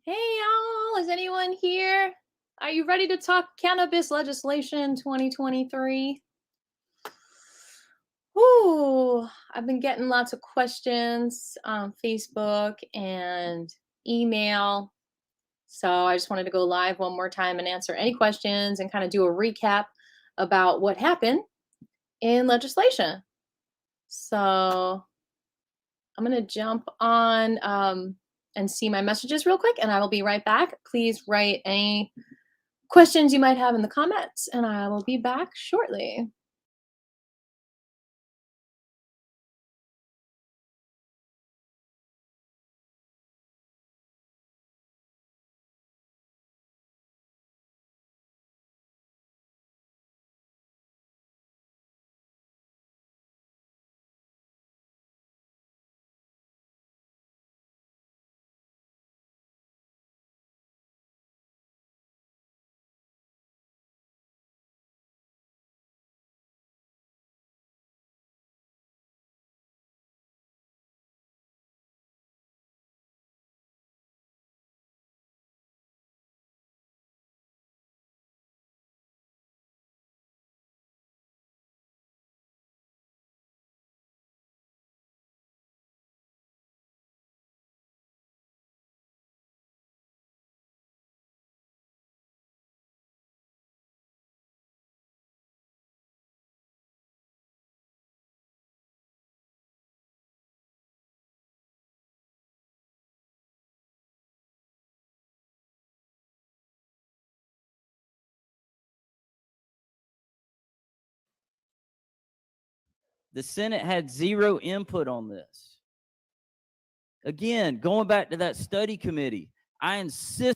Hey y'all, is anyone here? Are you ready to talk cannabis legislation 2023? Ooh, I've been getting lots of questions on Facebook and email. So I just wanted to go live one more time and answer any questions and kind of do a recap about what happened in legislation. So I'm going to jump on and see my messages real quick, and I will be right back. Please write any questions you might have in the comments, and I will be back shortly. The Senate had zero input on this. Again, going back to that study committee, I insist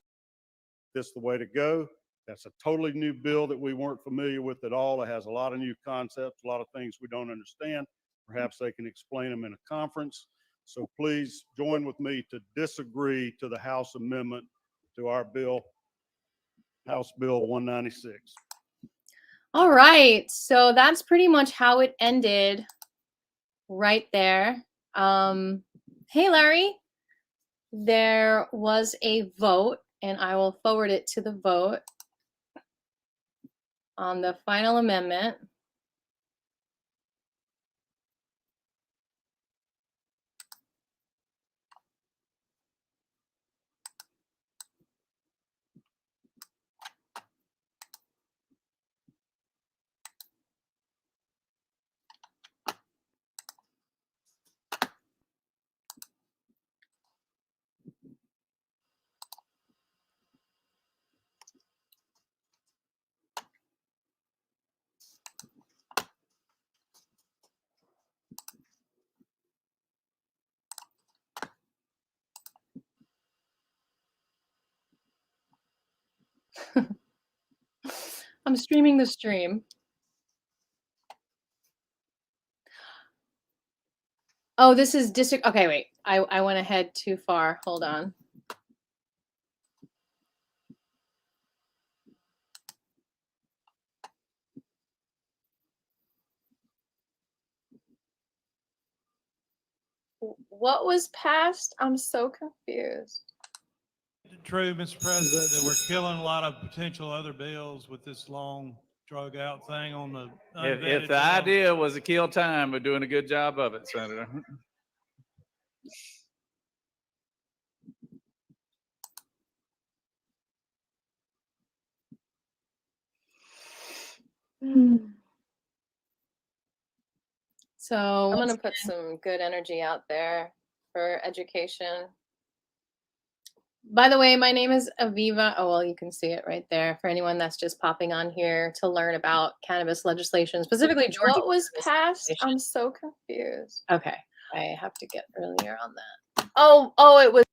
this the way to go. That's a totally new bill that we weren't familiar with at all. It has a lot of new concepts, a lot of things we don't understand. Perhaps they can explain them in a conference. So please join with me to disagree to the House amendment to our bill, House Bill 196. All right, so that's pretty much how it ended right there. Hey, Larry, there was a vote, and I will forward it to the vote on the final amendment. I'm streaming the stream. Oh, this is district. Okay, wait. I went ahead too far. Hold on. What was passed? I'm so confused. True, Mr. President, that we're killing a lot of potential other bills with this long drug out thing on the. If the idea was to kill time, we're doing a good job of it, Senator. So I'm going to put some good energy out there for education. By the way, my name is Aviva. Oh, well, you can see it right there for anyone that's just popping on here to learn about cannabis legislation, specifically Georgia. What was passed? I'm so confused. Okay, I have to get earlier on that. Oh, it was.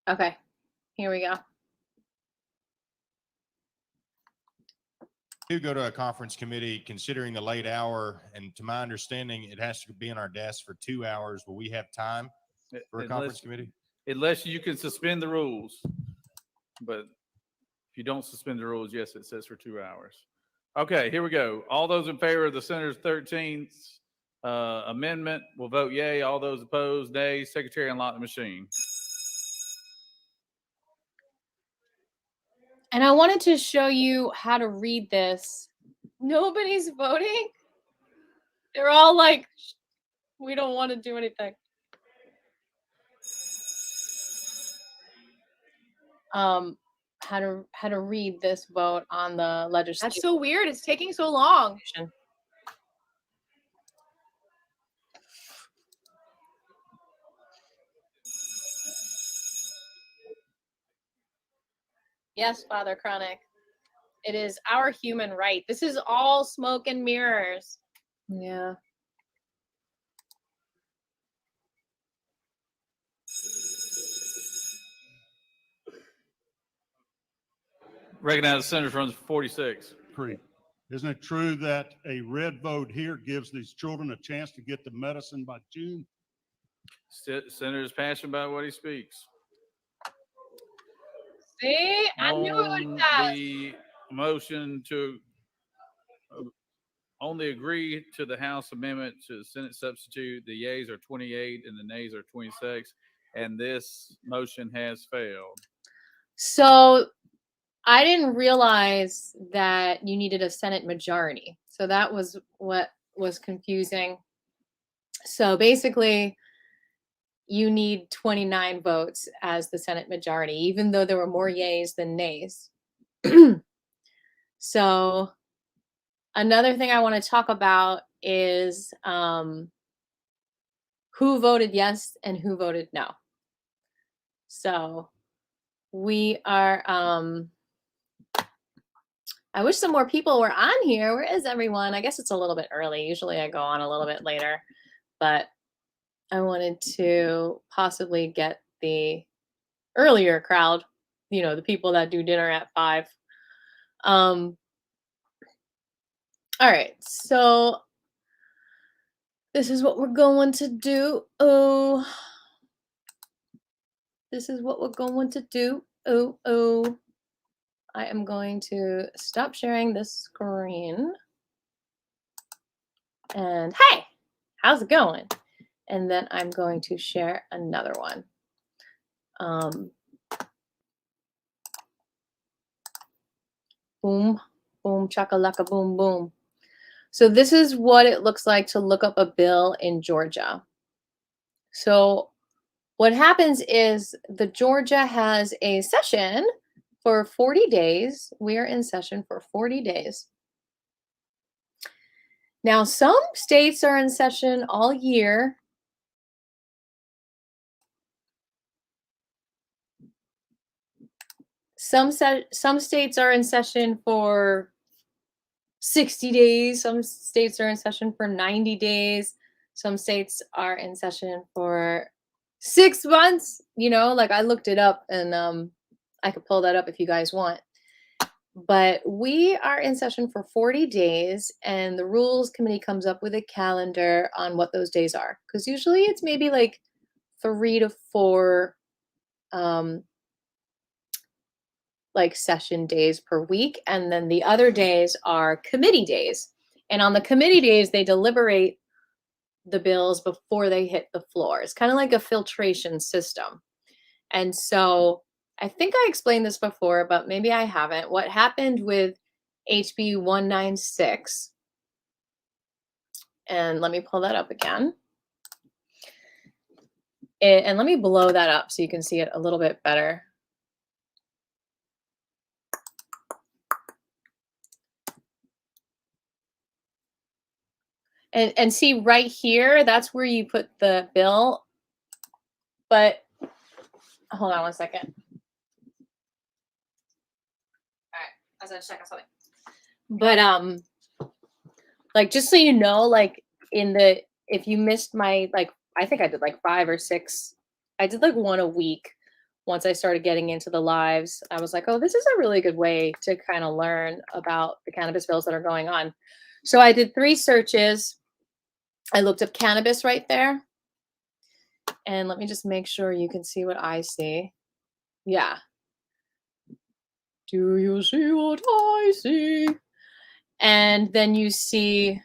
Okay, here we go. Do go to a conference committee considering the late hour, and to my understanding it has to be in our desk for 2 hours. Will we have time for a conference committee? Unless you can suspend the rules, but if you don't suspend the rules, yes, it says for 2 hours. Okay, here we go. All those in favor of the Senator's 13th amendment will vote yay. All those opposed, nay. Secretary, unlock the machine. And I wanted to show you how to read this. Nobody's voting. They're all like, we don't want to do anything. How to read this vote on the legislation. That's so weird. It's taking so long. Yes, Father Chronic. It is our human right. This is all smoke and mirrors. Yeah. Recognize the senator from 46. Creed. Isn't it true that a red vote here gives these children a chance to get the medicine by June? Senator is passionate about what he speaks. See, I knew it On would pass. the motion to only agree to the House amendment to the Senate substitute, the yeas are 28 and the nays are 26, and this motion has failed. So I didn't realize that you needed a Senate majority. So that was what was confusing. So basically, you need 29 votes as the Senate majority, even though there were more yays than nays. So another thing I want to talk about is who voted yes and who voted no. So we are, I wish some more people were on here. Where is everyone? I guess it's a little bit early. Usually I go on a little bit later, but I wanted to possibly get the earlier crowd, you know, the people that do dinner at 5. All right, so this is what we're going to do. Oh, this is what we're going to do. Oh, I am going to stop sharing this screen. And hey, how's it going? And then I'm going to share another one. Boom, boom, chakalaka, boom, boom. So this is what it looks like to look up a bill in Georgia. So what happens is the Georgia has a session for 40 days. We are in session for 40 days. Now, some states are in session all year. Some states are in session for 60 days. Some states are in session for 90 days. Some states are in session for 6 months. You know, like I looked it up, and I could pull that up if you guys want. But we are in session for 40 days, and the Rules Committee comes up with a calendar on what those days are. Because usually it's maybe like 3 to 4 like session days per week, and then the other days are committee days. And on the committee days, they deliberate the bills before they hit the floor. It's kind of like a filtration system. And so I think I explained this before, but maybe I haven't. What happened with HB196, and let me pull that up again. And let me blow that up so you can see it a little bit better. And see right here, that's where you put the bill. But hold on one second. All right, I was gonna check on something. But like just so you know, like if you missed my, like I think I did like 5 or 6. I did like 1 a week once I started getting into the lives. I was like, oh, this is a really good way to kind of learn about the cannabis bills that are going on. So I did 3 searches. I looked up cannabis right there. And let me just make sure you can see what I see. Yeah. Do you see what I see? And then you see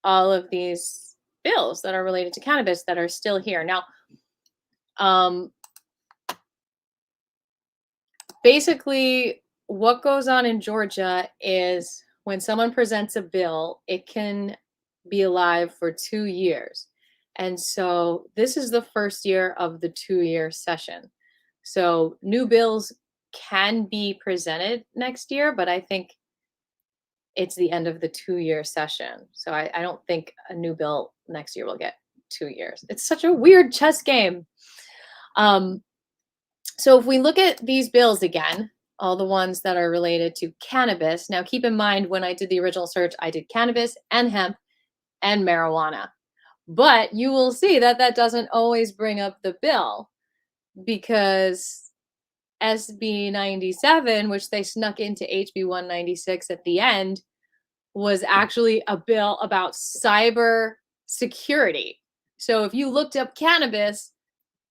all of these bills that are related to cannabis that are still here. Now, basically, what goes on in Georgia is when someone presents a bill, it can be alive for 2 years. And so this is the first year of the 2-year session. So new bills can be presented next year, but I think it's the end of the 2-year session. So I don't think a new bill next year will get 2 years. It's such a weird chess game. So if we look at these bills again, all the ones that are related to cannabis. Now, keep in mind, when I did the original search, I did cannabis and hemp and marijuana. But you will see that that doesn't always bring up the bill, because SB 97, which they snuck into HB 196 at the end, was actually a bill about cyber security. So if you looked up cannabis,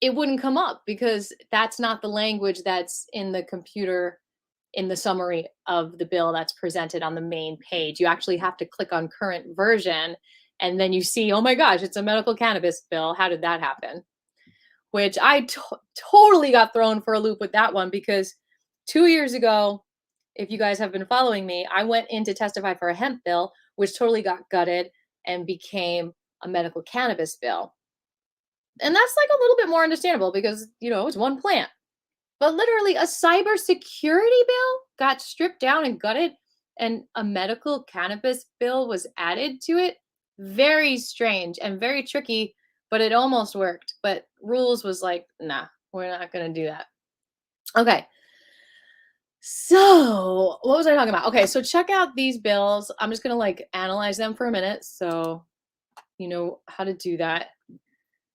it wouldn't come up because that's not the language that's in the computer in the summary of the bill that's presented on the main page. You actually have to click on current version, and then you see, oh my gosh, it's a medical cannabis bill. How did that happen? Which I totally got thrown for a loop with that one, because 2 years ago, if you guys have been following me, I went in to testify for a hemp bill, which totally got gutted and became a medical cannabis bill. And that's like a little bit more understandable because, you know, it's one plant. But literally a cybersecurity bill got stripped down and gutted, and a medical cannabis bill was added to it. Very strange and very tricky, but it almost worked. But rules was like, nah, we're not going to do that. Okay. So what was I talking about? Okay, so check out these bills. I'm just going to like analyze them for a minute so you know how to do that.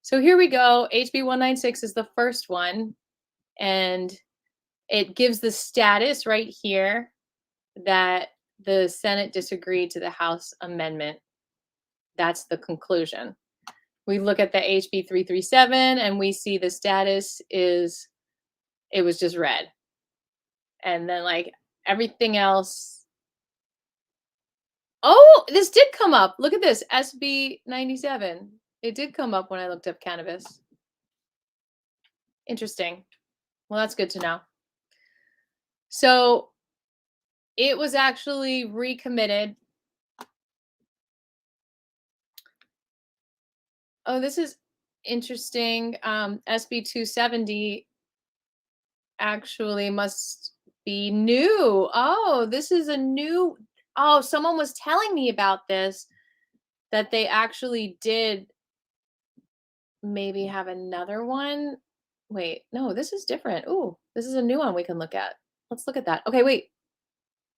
So here we go. HB 196 is the first one, and it gives the status right here that the Senate disagreed to the House amendment. That's the conclusion. We look at the HB 337 and we see the status is it was just read. And then like everything else. Oh, this did come up. Look at this, SB 97. It did come up when I looked up cannabis. Interesting. Well, that's good to know. So it was actually recommitted. Oh, this is interesting. SB 270 actually must be new. Oh, this is a new. Oh, someone was telling me about this, that they actually did maybe have another one. Wait, no, this is different. Ooh, this is a new one we can look at. Let's look at that. Okay, wait.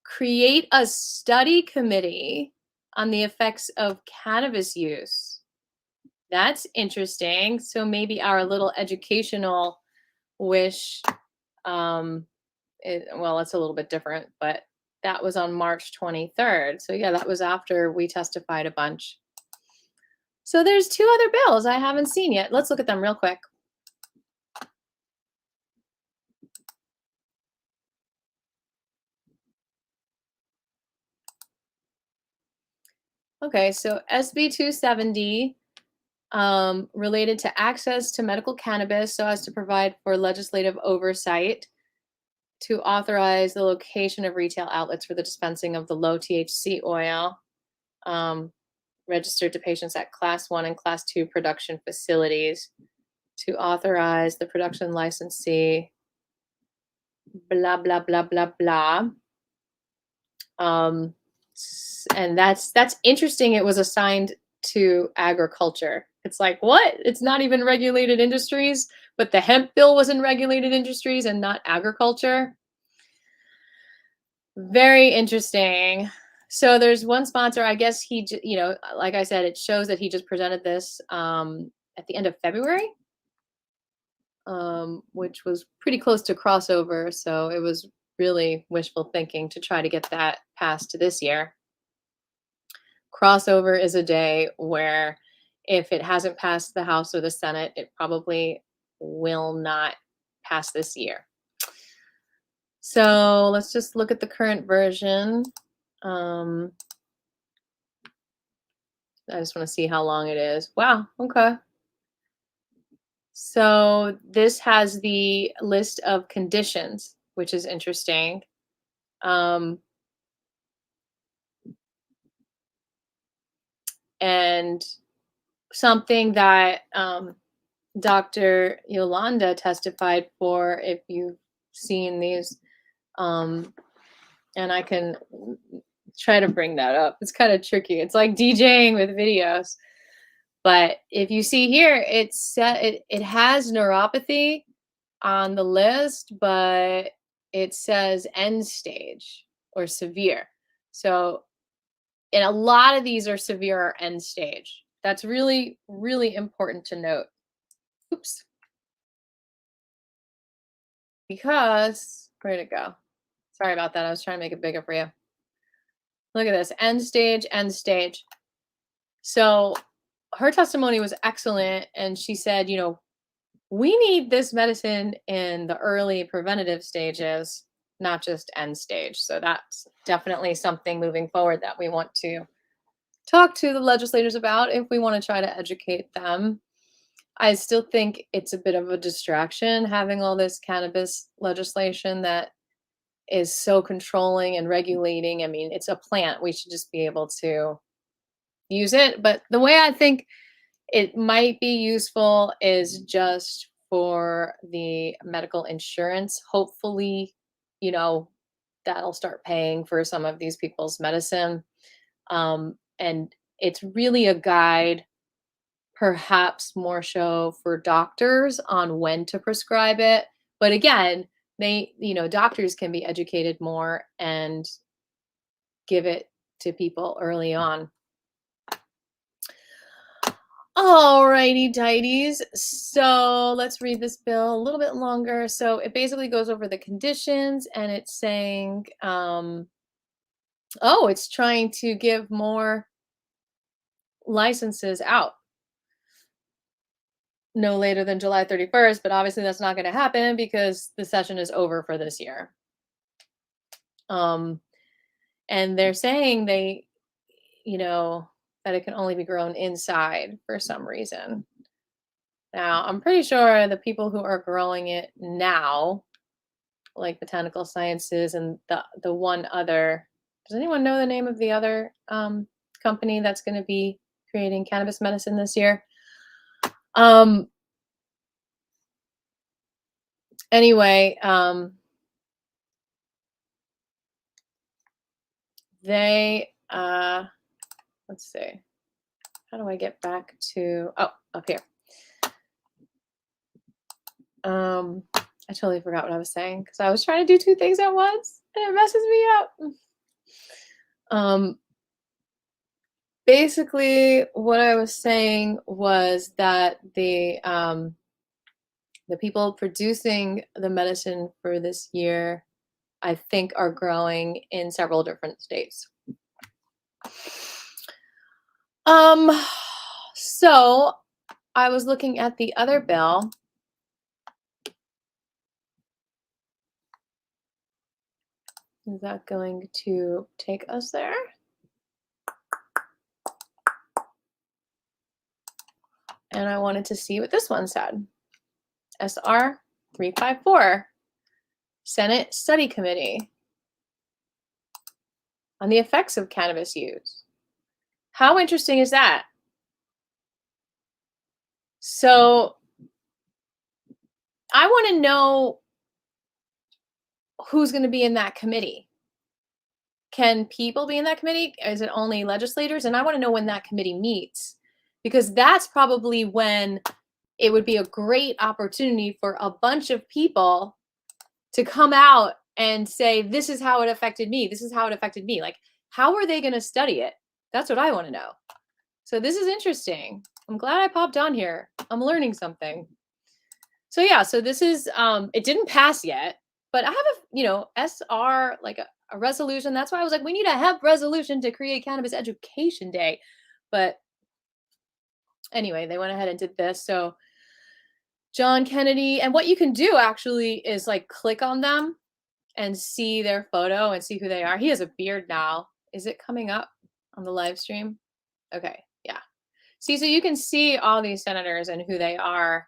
Create a study committee on the effects of cannabis use. That's interesting. So maybe our little educational wish, well, it's a little bit different, but that was on March 23rd. So yeah, that was after we testified a bunch. So there's 2 other bills I haven't seen yet. Let's look at them real quick. Okay, so SB 270, related to access to medical cannabis so as to provide for legislative oversight to authorize the location of retail outlets for the dispensing of the low THC oil, registered to patients at Class 1 and Class 2 production facilities, to authorize the production licensee, blah, blah, blah, blah, blah. And that's interesting. It was assigned to agriculture. It's like, what? It's not even regulated industries, but the hemp bill was in regulated industries and not agriculture. Very interesting. So there's one sponsor, I guess he, you know, like I said, it shows that he just presented this at the end of February, which was pretty close to crossover. So it was really wishful thinking to try to get that passed this year. Crossover is a day where if it hasn't passed the House or the Senate, it probably will not pass this year. So let's just look at the current version. I just want to see how long it is. Wow. Okay. So this has the list of conditions, which is interesting. And something that Dr. Yolanda testified for, if you've seen these, and I can try to bring that up. It's kind of tricky. It's like DJing with videos. But if you see here, it has neuropathy on the list, but it says end stage or severe. So, and a lot of these are severe or end stage. That's really, really important to note. Oops. Because, where'd it go? Sorry about that. I was trying to make it bigger for you. Look at this, end stage, end stage. So her testimony was excellent. And she said, you know, we need this medicine in the early preventative stages, not just end stage. So that's definitely something moving forward that we want to talk to the legislators about if we want to try to educate them. I still think it's a bit of a distraction having all this cannabis legislation that is so controlling and regulating. I mean, it's a plant. We should just be able to use it. But the way I think it might be useful is just for the medical insurance. Hopefully, you know, that'll start paying for some of these people's medicine. And it's really a guide, perhaps more so for doctors on when to prescribe it. But again, doctors can be educated more and give it to people early on. Alrighty, tighties. So let's read this bill a little bit longer. So it basically goes over the conditions, and it's saying, it's trying to give more licenses out no later than July 31st, but obviously that's not going to happen because the session is over for this year. And they're saying that it can only be grown inside for some reason. Now, I'm pretty sure the people who are growing it now, like Botanical Sciences and the one other, does anyone know the name of the other company that's going to be creating cannabis medicine this year? Anyway, they, let's see, how do I get back to, up here. I totally forgot what I was saying because I was trying to do two things at once and it messes me up. Basically what I was saying was that the people producing the medicine for this year, I think, are growing in several different states. So I was looking at the other bill. Is that going to take us there? And I wanted to see what this one said. SR 354, Senate Study Committee on the effects of cannabis use. How interesting is that? So I want to know who's going to be in that committee. Can people be in that committee? Is it only legislators? And I want to know when that committee meets, because that's probably when it would be a great opportunity for a bunch of people to come out and say, this is how it affected me. This is how it affected me. Like, how are they going to study it? That's what I want to know. So this is interesting. I'm glad I popped on here. I'm learning something. So yeah, so this is, it didn't pass yet, but I have a, SR, like a resolution. That's why I was like, we need a HEMP resolution to create Cannabis Education Day. But anyway, they went ahead and did this. So John Kennedy, and what you can do actually is like click on them and see their photo and see who they are. He has a beard now. Is it coming up on the live stream? Okay, yeah. See, so you can see all these senators and who they are.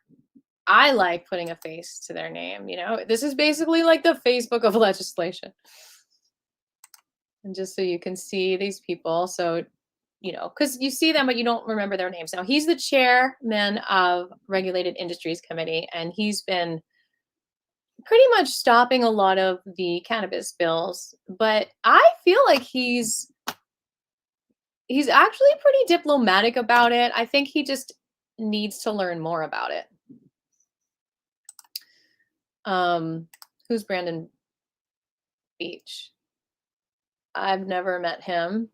I like putting a face to their name, you know? This is basically like the Facebook of legislation. And just so you can see these people. So, you know, because you see them, but you don't remember their names. Now, he's the chairman of Regulated Industries Committee, and he's been pretty much stopping a lot of the cannabis bills. But I feel like he's actually pretty diplomatic about it. I think he just needs to learn more about it. Who's Brandon Beach? I've never met him.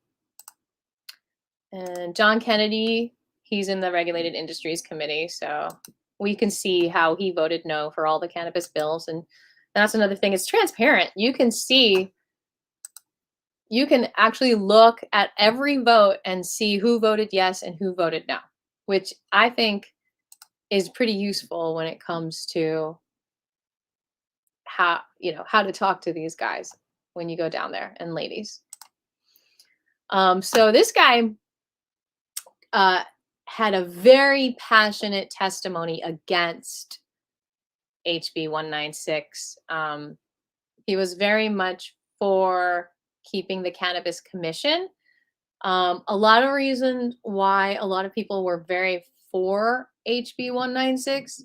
And John Kennedy, he's in the Regulated Industries Committee, so we can see how he voted no for all the cannabis bills. And that's another thing. It's transparent. You can see, you can actually look at every vote and see who voted yes and who voted no, which I think is pretty useful when it comes to how, you know, how to talk to these guys when you go down there, and ladies. So this guy had a very passionate testimony against HB196. He was very much for keeping the Cannabis Commission. A lot of reasons why a lot of people were very for HB196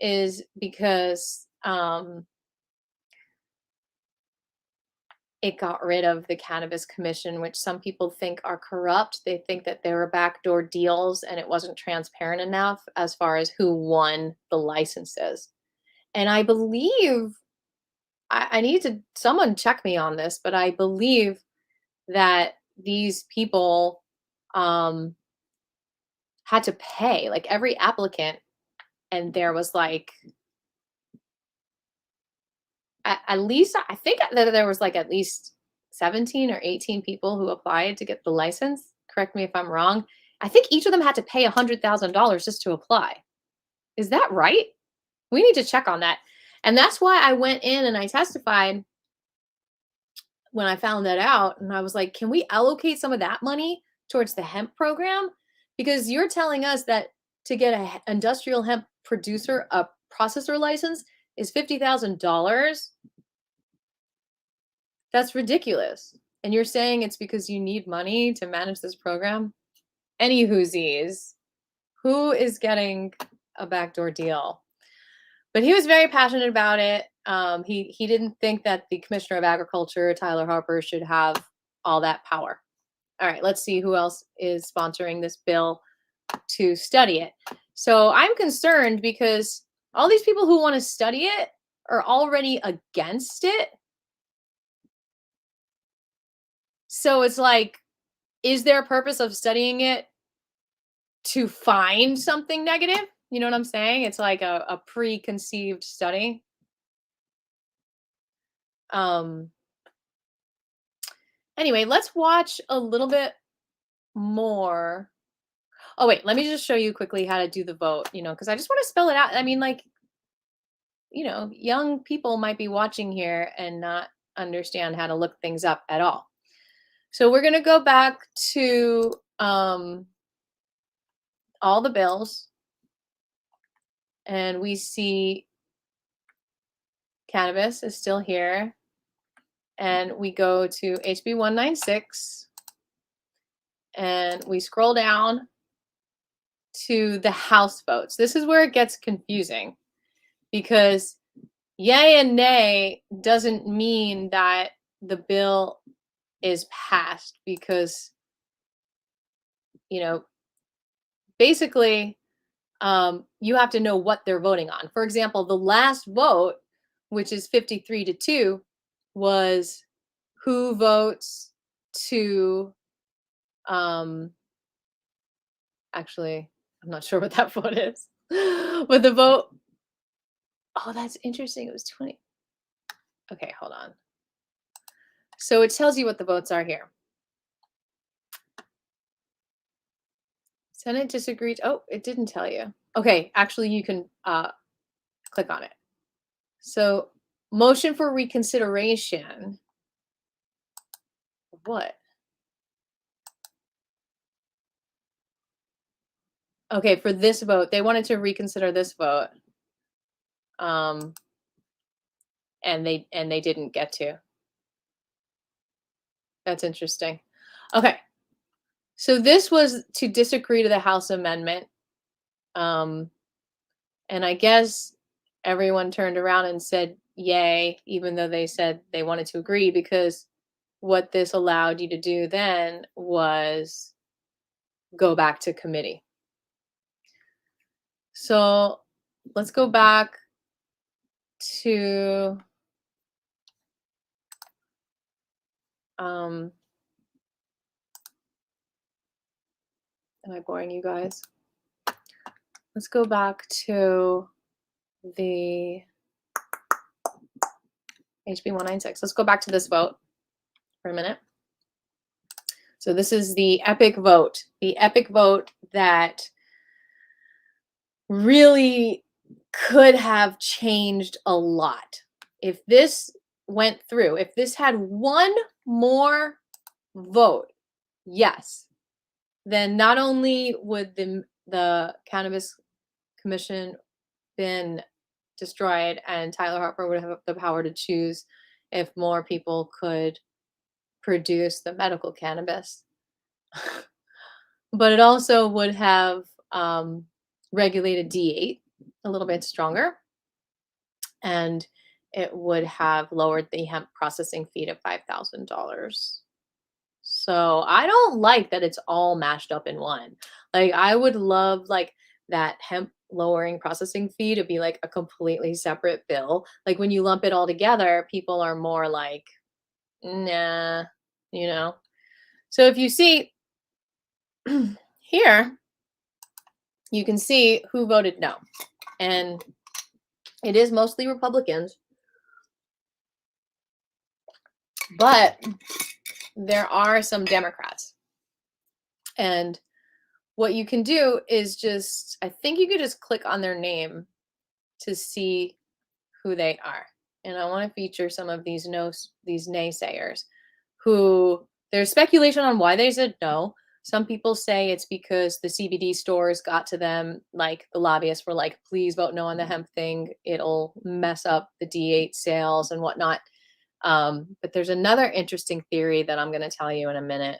is because it got rid of the Cannabis Commission, which some people think are corrupt. They think that there were backdoor deals and it wasn't transparent enough as far as who won the licenses. And I believe, I need to, someone check me on this, but I believe that these people had to pay, like every applicant, and there was like, at least, I think that there was like at least 17 or 18 people who applied to get the license. Correct me if I'm wrong. I think each of them had to pay $100,000 just to apply. Is that right? We need to check on that. And that's why I went in and I testified when I found that out. And I was like, can we allocate some of that money towards the hemp program? Because you're telling us that to get an industrial hemp producer, a processor license, is $50,000. That's ridiculous. And you're saying it's because you need money to manage this program? Any whoosies, who is getting a backdoor deal? But he was very passionate about it. He didn't think that the Commissioner of Agriculture, Tyler Harper, should have all that power. All right, let's see who else is sponsoring this bill to study it. So I'm concerned because all these people who want to study it are already against it. So it's like, is there a purpose of studying it to find something negative? You know what I'm saying? It's like a preconceived study. Anyway, let's watch a little bit more. Oh, wait, let me just show you quickly how to do the vote, you know, because I just want to spell it out. I mean, like, you know, young people might be watching here and not understand how to look things up at all. So we're going to go back to all the bills, and we see cannabis is still here, and we go to HB196, and we scroll down to the House votes. This is where it gets confusing, because yay and nay doesn't mean that the bill is passed, because, you know, basically you have to know what they're voting on. For example, the last vote, which is 53-2, was who votes to actually, I'm not sure what that vote is, but the vote, oh, that's interesting. It was 20. Okay, hold on. So it tells you what the votes are here. Senate disagreed. Oh, it didn't tell you. Okay, actually you can click on it. So motion for reconsideration. What? Okay, for this vote, they wanted to reconsider this vote. And they didn't get to. That's interesting. Okay. So this was to disagree to the House amendment. And I guess everyone turned around and said yay, even though they said they wanted to agree, because what this allowed you to do then was go back to committee. So let's go back to am I boring you guys? Let's go back to the HB196. Let's go back to this vote for a minute. So this is the epic vote that really could have changed a lot. If this went through, if this had one more vote, yes, then not only would the Cannabis Commission been destroyed and Tyler Harper would have the power to choose if more people could produce the medical cannabis, but it also would have regulated D8 a little bit stronger, and it would have lowered the hemp processing fee to $5,000. So I don't like that it's all mashed up in one. Like, I would love like that hemp lowering processing fee to be like a completely separate bill. Like when you lump it all together, people are more like, nah, you know? So if you see here, you can see who voted no. And it is mostly Republicans. But there are some Democrats. And what you can do is just, I think you could just click on their name to see who they are. And I want to feature some of these naysayers who, there's speculation on why they said no. Some people say it's because the CBD stores got to them, like the lobbyists were like, please vote no on the hemp thing. It'll mess up the D8 sales and whatnot. But there's another interesting theory that I'm going to tell you in a minute.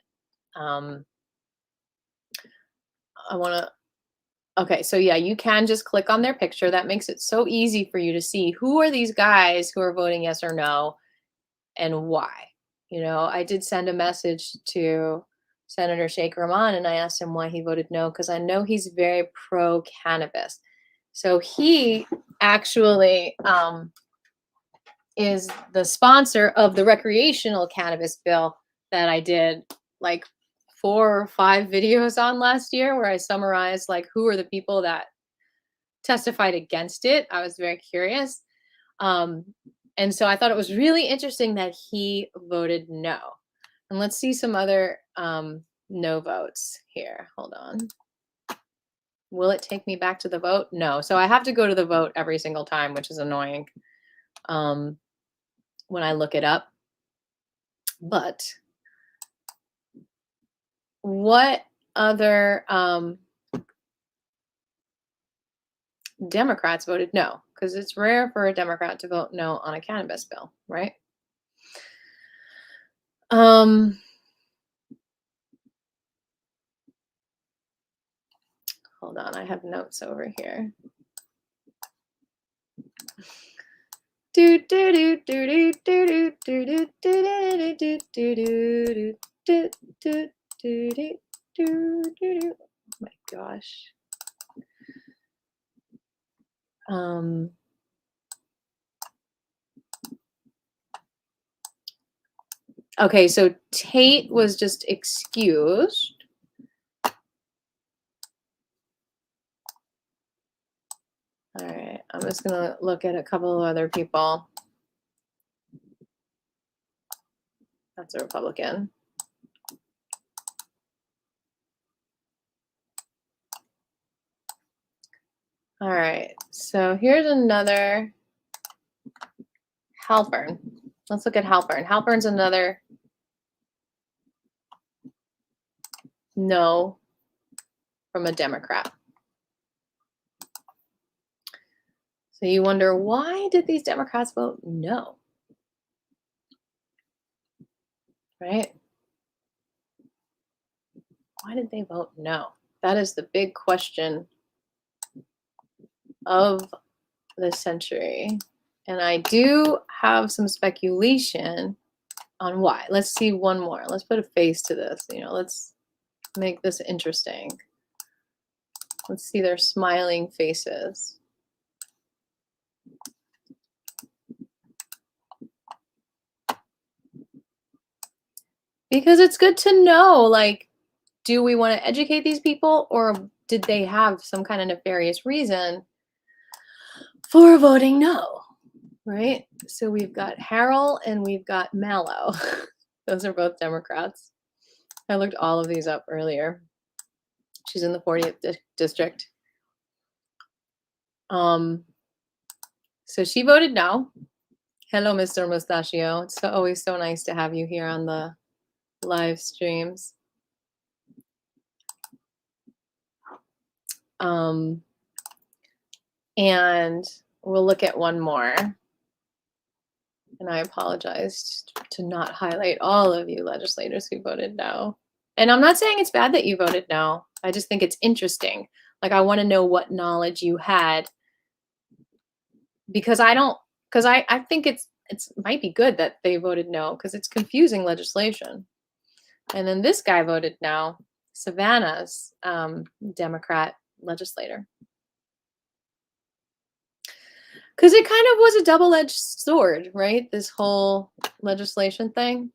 Okay, so yeah, you can just click on their picture. That makes it so easy for you to see who are these guys who are voting yes or no and why. You know, I did send a message to Senator Sheikh Rahman and I asked him why he voted no, because I know he's very pro-cannabis. So he actually is the sponsor of the recreational cannabis bill that I did like 4 or 5 videos on last year, where I summarized like who are the people that testified against it. I was very curious. And so I thought it was really interesting that he voted no. And let's see some other no votes here. Hold on. Will it take me back to the vote? No. So I have to go to the vote every single time, which is annoying when I look it up. But what other Democrats voted no? Because it's rare for a Democrat to vote no on a cannabis bill, right? Hold on, I have notes over here. Oh my gosh. Okay, so Tate was just excused. All right, I'm just gonna look at a couple of other people. That's a Republican. All right, so here's another Halpern. Let's look at Halpern. Halpern's another no from a Democrat. So you wonder, why did these Democrats vote no? Right? Why did they vote no? That is the big question of the century. And I do have some speculation on why. Let's see one more. Let's put a face to this. You know, let's make this interesting. Let's see their smiling faces. Because it's good to know, like, do we want to educate these people, or did they have some kind of nefarious reason for voting no? Right? So we've got Harrell and we've got Mallow. Those are both Democrats. I looked all of these up earlier. She's in the 40th district. So she voted no. Hello, Mr. Mustachio. It's always so nice to have you here on the live streams. And we'll look at one more. And I apologize to not highlight all of you legislators who voted no. And I'm not saying it's bad that you voted no. I just think it's interesting. Like, I want to know what knowledge you had, because I think it's might be good that they voted no, because it's confusing legislation. And then this guy voted no, Savannah's Democrat legislator. Because it kind of was a double-edged sword, right? This whole legislation thing.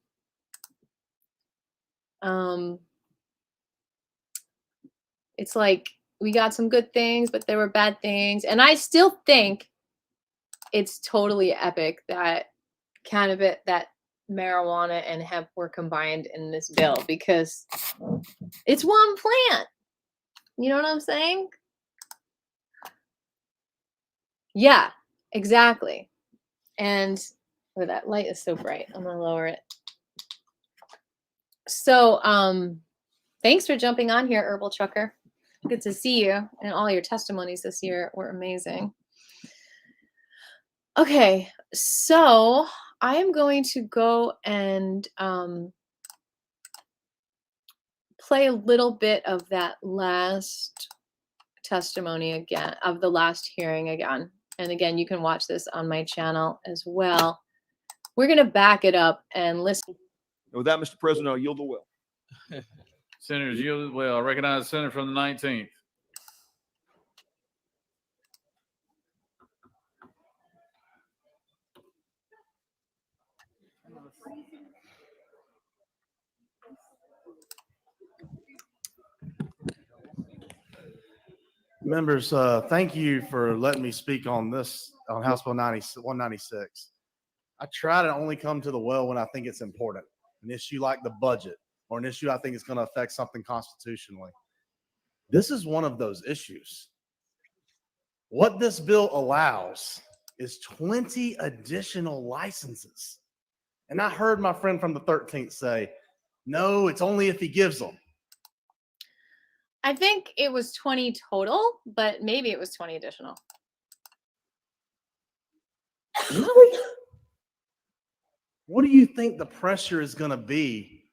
It's like, we got some good things, but there were bad things. And I still think it's totally epic that cannabis, that marijuana and hemp were combined in this bill, because it's one plant. You know what I'm saying? Yeah, exactly. And oh, that light is so bright. I'm gonna lower it. So thanks for jumping on here, Herbal Trucker. Good to see you, and all your testimonies this year were amazing. Okay, so I am going to go and play a little bit of that last testimony again, of the last hearing again. And again, you can watch this on my channel as well. We're going to back it up and listen. And with that, Mr. President, I'll yield the will. Senators, yield as well. I recognize the senator from the 19th. Members, thank you for letting me speak on this, on House Bill 196. I try to only come to the well when I think it's important, an issue like the budget, or an issue I think is going to affect something constitutionally. This is one of those issues. What this bill allows is 20 additional licenses. And I heard my friend from the 13th say, no, it's only if he gives them. I think it was 20 total, but maybe it was 20 additional. What do you think the pressure is going to be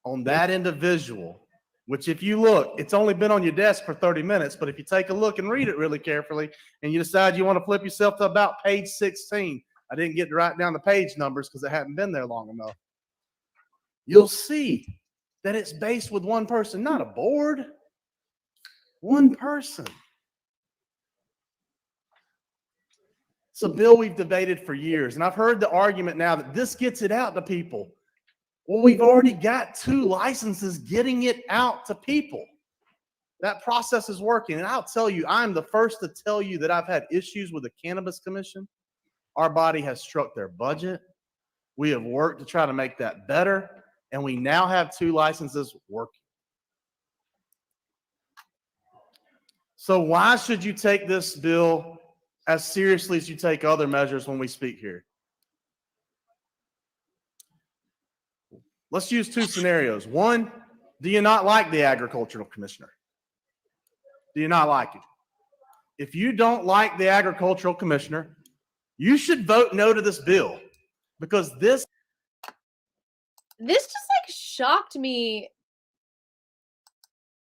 on that individual? Which, if you look, it's only been on your desk for 30 minutes, but if you take a look and read it really carefully and you decide you want to flip yourself to about page 16, I didn't get to write down the page numbers because it hadn't been there long enough. You'll see that it's based with one person, not a board, one person. It's a bill we've debated for years, and I've heard the argument now that this gets it out to people. Well, we've already got 2 licenses getting it out to people. That process is working, and I'll tell you, I'm the first to tell you that I've had issues with the Cannabis Commission. Our body has struck their budget. We have worked to try to make that better, and we now have 2 licenses working. So why should you take this bill as seriously as you take other measures when we speak here? Let's use 2 scenarios. One, do you not like the agricultural commissioner? Do you not like him? if you don't like the agricultural commissioner, you should vote no to this bill because this just like shocked me.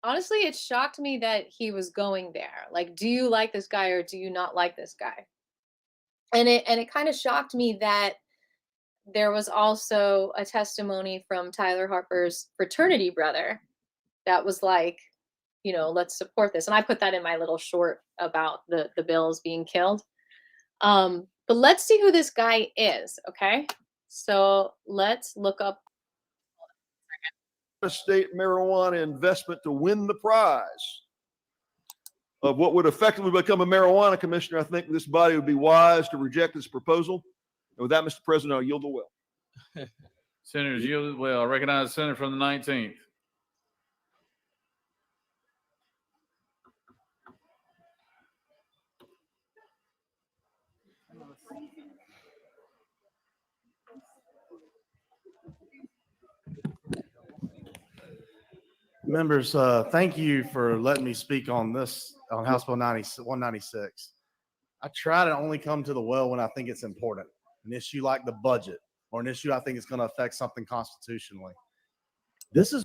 Honestly, it shocked me that he was going there. Like, do you like this guy or do you not like this guy? And it kind of shocked me that there was also a testimony from Tyler Harper's fraternity brother that was like, you know, let's support this. And I put that in my little short about the bills being killed. But let's see who this guy is, okay? So let's look up. State marijuana investment to win the prize of what would effectively become a marijuana commissioner. I think this body would be wise to reject this proposal. And with that, Mr. President, I'll yield the will. Senators yielded well. I recognize the senator from the 19th. members, thank you for letting me speak on this, on House Bill 196. I try to only come to the well when I think it's important. An issue like the budget or an issue I think is going to affect something constitutionally. This is.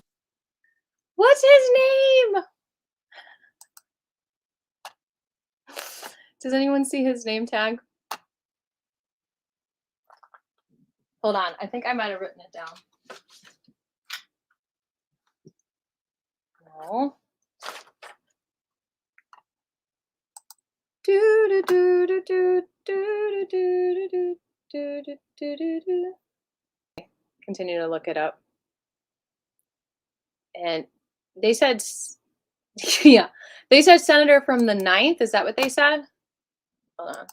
What's his name? Does anyone see his name tag? Hold on. I think I might have written it down. No. Continue to look it up. And they said, yeah, they said senator from the 9th. Is that what they said? Hold on.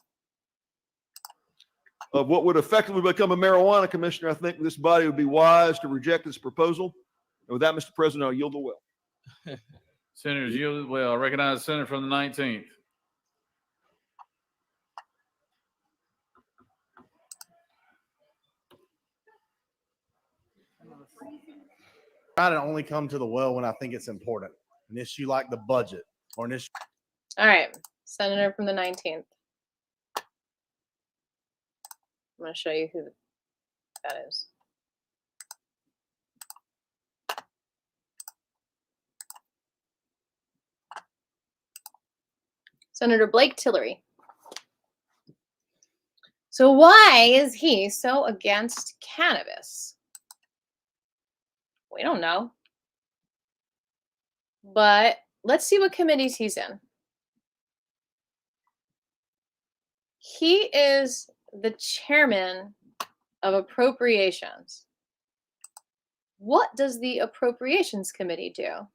Of what would effectively become a marijuana commissioner, I think this body would be wise to reject this proposal. And with that, Mr. President, I'll yield the will. Senators yielded well. I recognize the senator from the 19th. Try to only come to the well when I think it's important. An issue like the budget or an issue. All right, senator from the 19th. I'm going to show you who that is. Senator Blake Tillery. So why is he so against cannabis? We don't know. But let's see what committees he's in. He is the chairman of Appropriations. What does the Appropriations Committee do?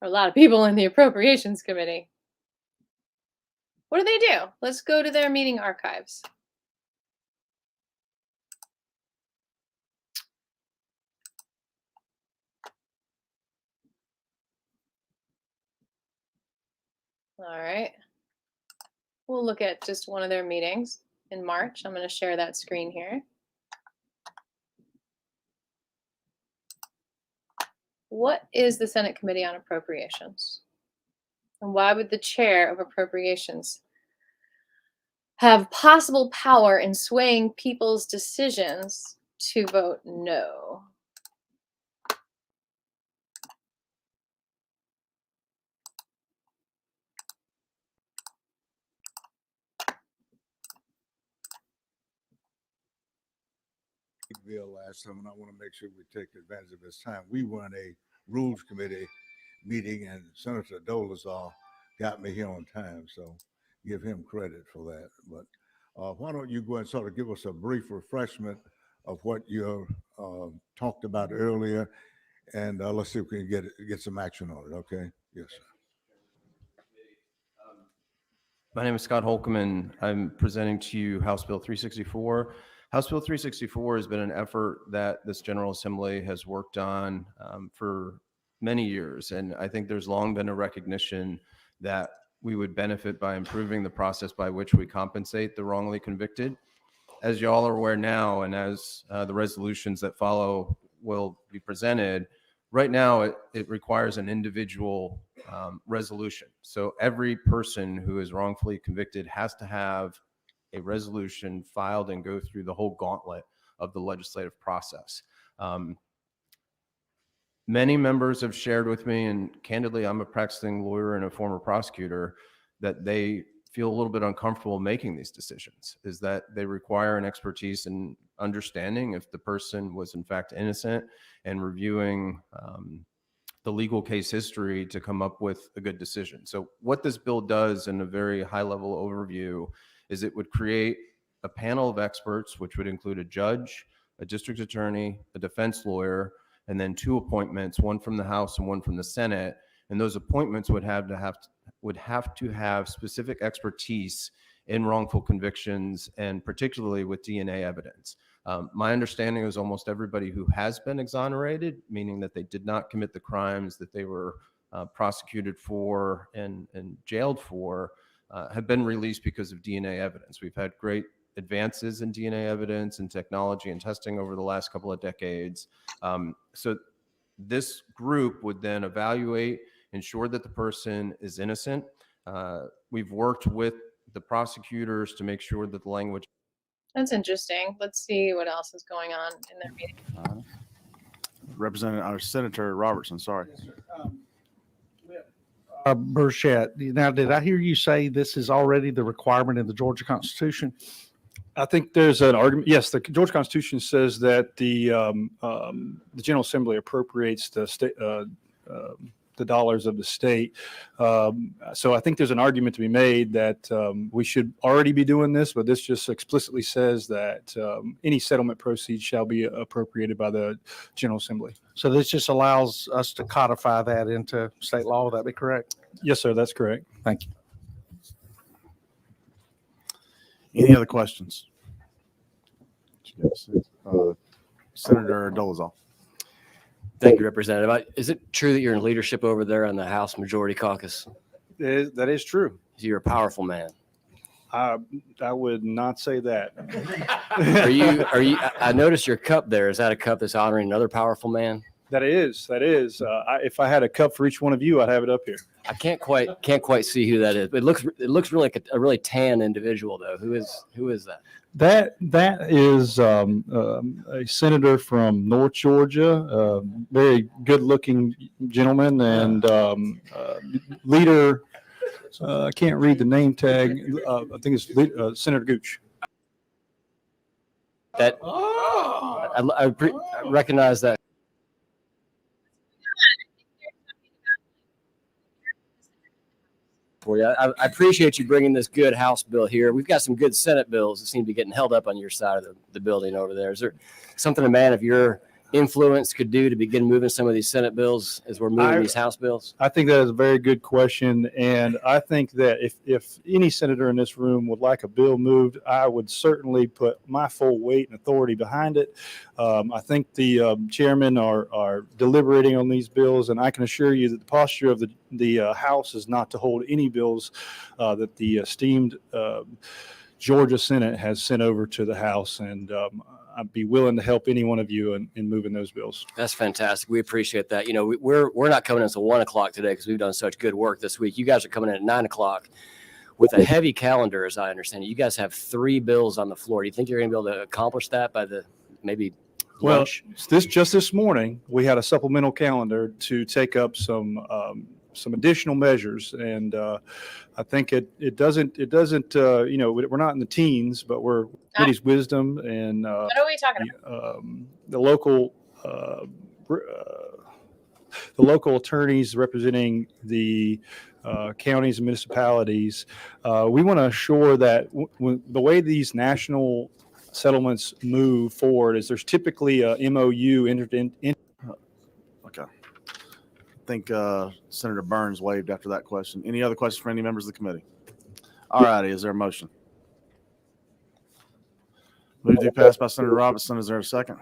A lot of people in the Appropriations Committee. What do they do? Let's go to their meeting archives. All right. We'll look at just one of their meetings in March. I'm going to share that screen here. What is the Senate Committee on Appropriations? And why would the chair of Appropriations have possible power in swaying people's decisions to vote no? Bill last time, and I want to make sure we take advantage of this time. We run a Rules Committee meeting, and Senator Dolezal got me here on time, so give him credit for that. But why don't you go and sort of give us a brief refreshment of what you talked about earlier, and let's see if we can get some action on it. Okay? Yes, sir. My name is Scott Holcomb, and I'm presenting to you House Bill 364. House Bill 364 has been an effort that this General Assembly has worked on for many years, and I think there's long been a recognition that we would benefit by improving the process by which we compensate the wrongly convicted. as y'all are aware now, and as the resolutions that follow will be presented, right now it requires an individual resolution. So every person who is wrongfully convicted has to have a resolution filed and go through the whole gauntlet of the legislative process. Many members have shared with me, and candidly, I'm a practicing lawyer and a former prosecutor, that they feel a little bit uncomfortable making these decisions, is that they require an expertise in understanding if the person was in fact innocent and reviewing the legal case history to come up with a good decision. So what this bill does in a very high level overview is it would create a panel of experts, which would include a judge, a district attorney, a defense lawyer, and then 2 appointments, one from the House and one from the Senate. And those appointments would have to have specific expertise in wrongful convictions, and particularly with DNA evidence. My understanding is almost everybody who has been exonerated, meaning that they did not commit the crimes that they were prosecuted for and jailed for, have been released because of DNA evidence. We've had great advances in DNA evidence and technology and testing over the last couple of decades. So this group would then evaluate, ensure that the person is innocent. We've worked with the prosecutors to make sure that the language. That's interesting. Let's see what else is going on in their meeting. Representative, or Senator Robertson, sorry. Burchett, now, did I hear you say this is already the requirement in the Georgia Constitution? I think there's an argument. Yes, the Georgia Constitution says that the General Assembly appropriates the state, the dollars of the state. So I think there's an argument to be made that we should already be doing this, but this just explicitly says that any settlement proceeds shall be appropriated by the General Assembly. So this just allows us to codify that into state law. Would that be correct? Yes, sir, that's correct. Thank you. Any other questions? Senator Dolezal. Thank you, Representative. Is it true that you're in leadership over there on the House Majority Caucus? That is true. You're a powerful man. I would not say that. Are you? I noticed your cup there. Is that a cup that's honoring another powerful man? That is. If I had a cup for each one of you, I'd have it up here. I can't quite see who that is. It looks really like a really tan individual, though. Who is that? That is a senator from North Georgia, very good-looking gentleman, and leader. I can't read the name tag. I think it's Senator Gooch. That I recognize that. For you. I appreciate you bringing this good House bill here. We've got some good Senate bills that seem to be getting held up on your side of the building over there. Is there something a man of your influence could do to begin moving some of these Senate bills as we're moving these House bills? I think that is a very good question. And I think that if any senator in this room would like a bill moved, I would certainly put my full weight and authority behind it. I think the chairmen are deliberating on these bills, and I can assure you that the posture of the House is not to hold any bills that the esteemed Georgia Senate has sent over to the House. And I'd be willing to help any one of you in moving those bills. That's fantastic. We appreciate that. You know, we're not coming in until 1 o'clock today because we've done such good work this week. You guys are coming in at 9 o'clock with a heavy calendar, as I understand it. You guys have 3 bills on the floor. Do you think you're going to be able to accomplish that by the maybe lunch? Well, this morning we had a supplemental calendar to take up some additional measures, and I think it doesn't we're not in the teens, but we're committee's wisdom and What are we talking about? The local attorneys representing the counties and municipalities. We want to assure that the way these national settlements move forward is there's typically a MOU entered in. Okay. I think Senator Burns waved after that question. Any other questions for any members of the committee? All righty. Is there a motion? Move to pass by Senator Robertson. Is there a second?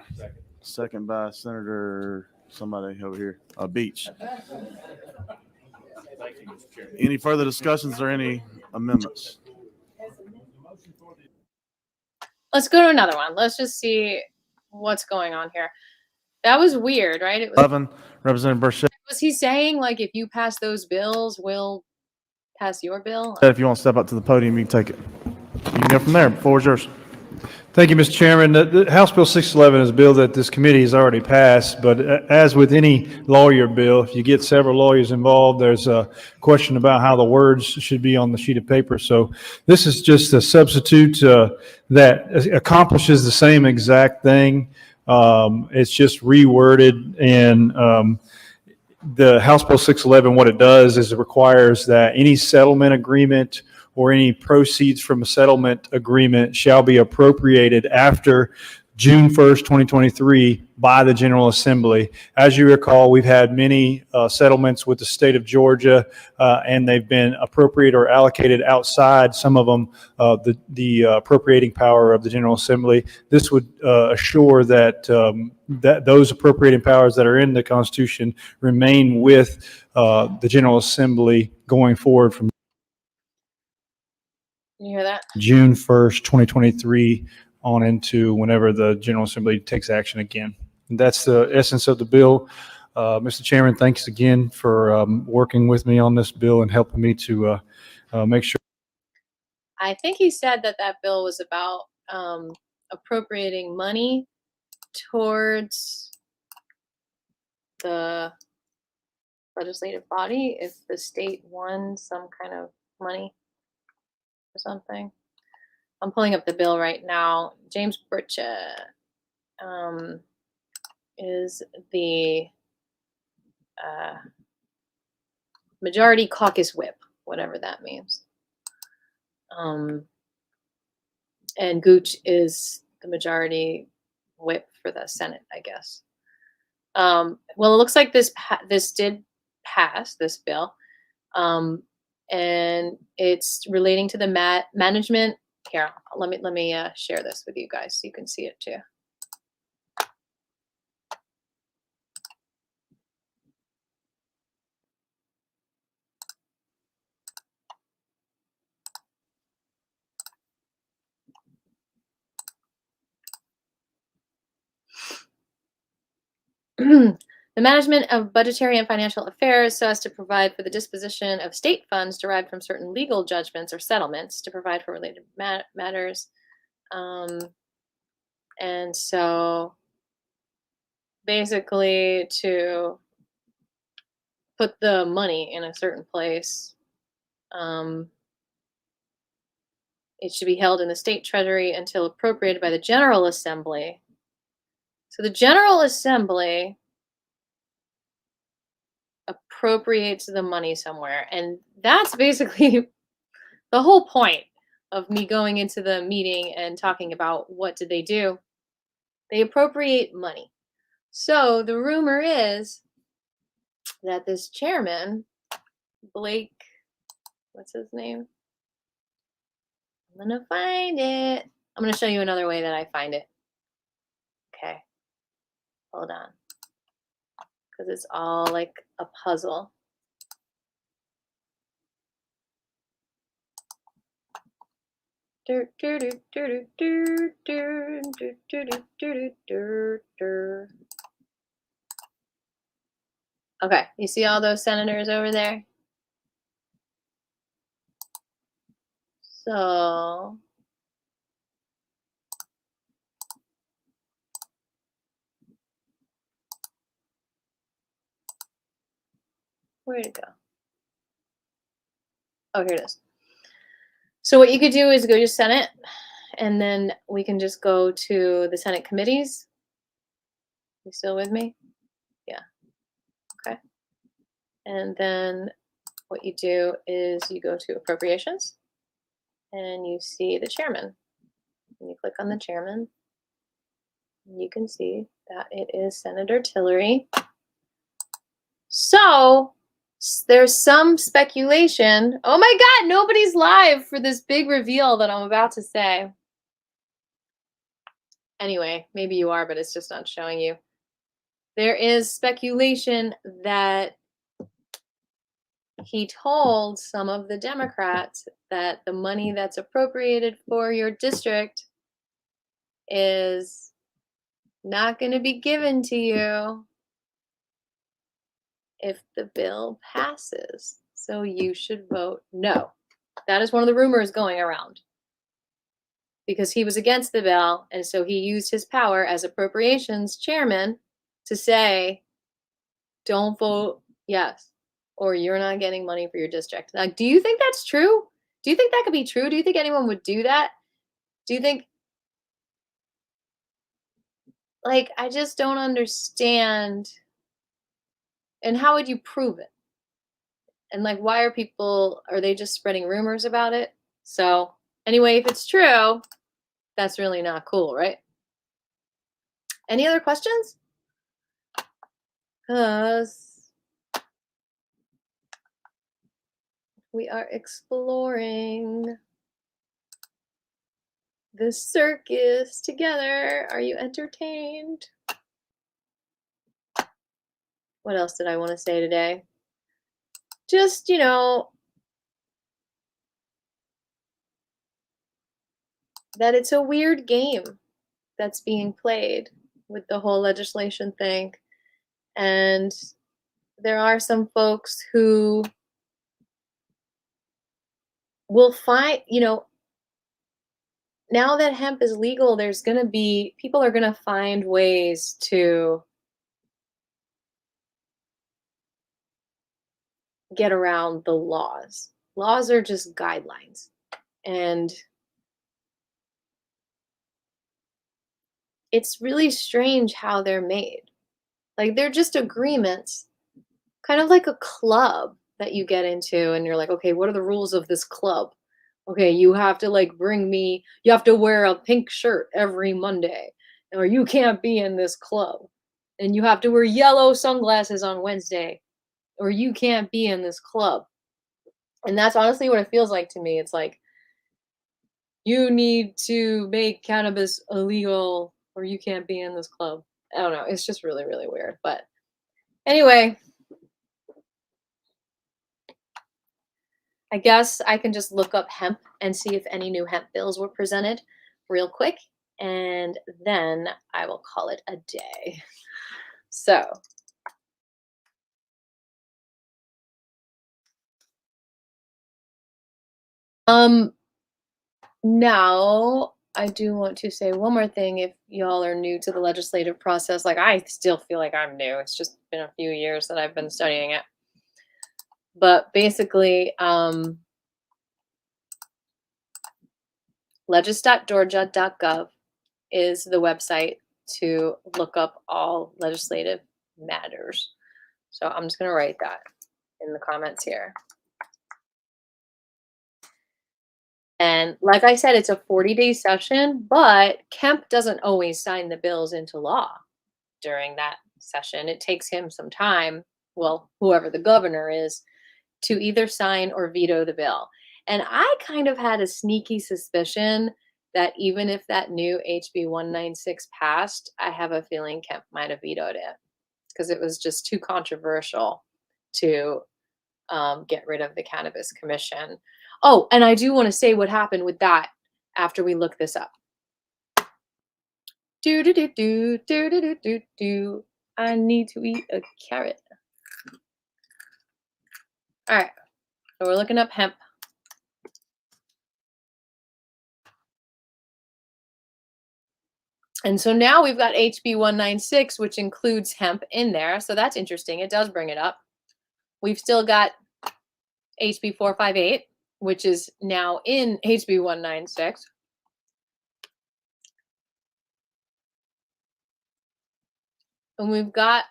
Second by Senator somebody over here. Beach. Any further discussions or any amendments? let's go to another one. Let's just see what's going on here. That was weird, right? It was, 11, Representative Burchett, was he saying like if you pass those bills, we'll pass your bill? if you want to step up to the podium, you can take it. You can go from there. The floor is yours. Thank you, Mr. Chairman. The House Bill 611 is a bill that this committee has already passed, but as with any lawyer bill, if you get several lawyers involved, there's a question about how the words should be on the sheet of paper. So this is just a substitute that accomplishes the same exact thing. It's just reworded, and the House Bill 611, what it does is it requires that any settlement agreement or any proceeds from a settlement agreement shall be appropriated after June 1st, 2023 by the General Assembly. As you recall, we've had many settlements with the state of Georgia, and they've been appropriated or allocated outside, some of them, the appropriating power of the General Assembly. This would assure that, that those appropriating powers that are in the Constitution remain with the General Assembly going forward from You hear that? June 1st, 2023 on into whenever the General Assembly takes action again. And that's the essence of the bill. Mr. Chairman, thanks again for working with me on this bill and helping me to make sure. I think he said that that bill was about appropriating money towards the legislative body if the state won some kind of money or something. I'm pulling up the bill right now. James Burchett is the majority caucus whip, whatever that means. And Gooch is the majority whip for the Senate, I guess. Well, it looks like this did pass, this bill. And it's relating to the management. Here, let me share this with you guys so you can see it too. The management of budgetary and financial affairs so as to provide for the disposition of state funds derived from certain legal judgments or settlements to provide for related matters. And so basically to put the money in a certain place, it should be held in the state treasury until appropriated by the General Assembly. So the General Assembly appropriates the money somewhere. And that's basically the whole point of me going into the meeting and talking about what did they do. They appropriate money. So the rumor is that this chairman, Blake, what's his name? I'm gonna find it. I'm gonna show you another way that I find it. Okay, hold on. Because it's all like a puzzle. Okay, you see all those senators over there? So where'd it go? Oh, here it is. So what you could do is go to Senate, and then we can just go to the Senate committees. You still with me? Yeah. Okay. And then what you do is you go to appropriations, and you see the chairman. And you click on the chairman. And you can see that it is Senator Tillery. So there's some speculation. Oh my God, nobody's live for this big reveal that I'm about to say. Anyway, maybe you are, but it's just not showing you. There is speculation that he told some of the Democrats that the money that's appropriated for your district is not going to be given to you if the bill passes. So you should vote no. That is one of the rumors going around, because he was against the bill, and so he used his power as appropriations chairman to say, don't vote yes, or you're not getting money for your district. Like, do you think that's true? Do you think that could be true? Do you think anyone would do that? Do you think, like, I just don't understand. And how would you prove it? And like, why are they just spreading rumors about it? So anyway, if it's true, that's really not cool, right? Any other questions? Because we are exploring the circus together. Are you entertained? What else did I want to say today? Just, that it's a weird game that's being played with the whole legislation thing. And there are some folks who will find, now that hemp is legal, people are going to find ways to get around the laws. Laws are just guidelines. And it's really strange how they're made. Like, they're just agreements, kind of like a club that you get into, and you're like, okay, what are the rules of this club? Okay, you have to you have to wear a pink shirt every Monday, or you can't be in this club. And you have to wear yellow sunglasses on Wednesday, or you can't be in this club. And that's honestly what it feels like to me. It's like, you need to make cannabis illegal, or you can't be in this club. I don't know. It's just really, really weird. But anyway, I guess I can just look up hemp and see if any new hemp bills were presented real quick, and then I will call it a day. So, now I do want to say one more thing. If y'all are new to the legislative process, like, I still feel like I'm new. It's just been a few years that I've been studying it. But basically, legis.georgia.gov is the website to look up all legislative matters. So I'm just going to write that in the comments here. And like I said, it's a 40-day session, but Kemp doesn't always sign the bills into law during that session. It takes him some time, well, whoever the governor is, to either sign or veto the bill. And I kind of had a sneaky suspicion that even if that new HB196 passed, I have a feeling Kemp might have vetoed it, because it was just too controversial to get rid of the Cannabis Commission. Oh, and I do want to say what happened with that after we look this up. I need to eat a carrot. All right, so we're looking up hemp. And so now we've got HB196, which includes hemp in there. So that's interesting. It does bring it up. We've still got HB458, which is now in HB196. And we've got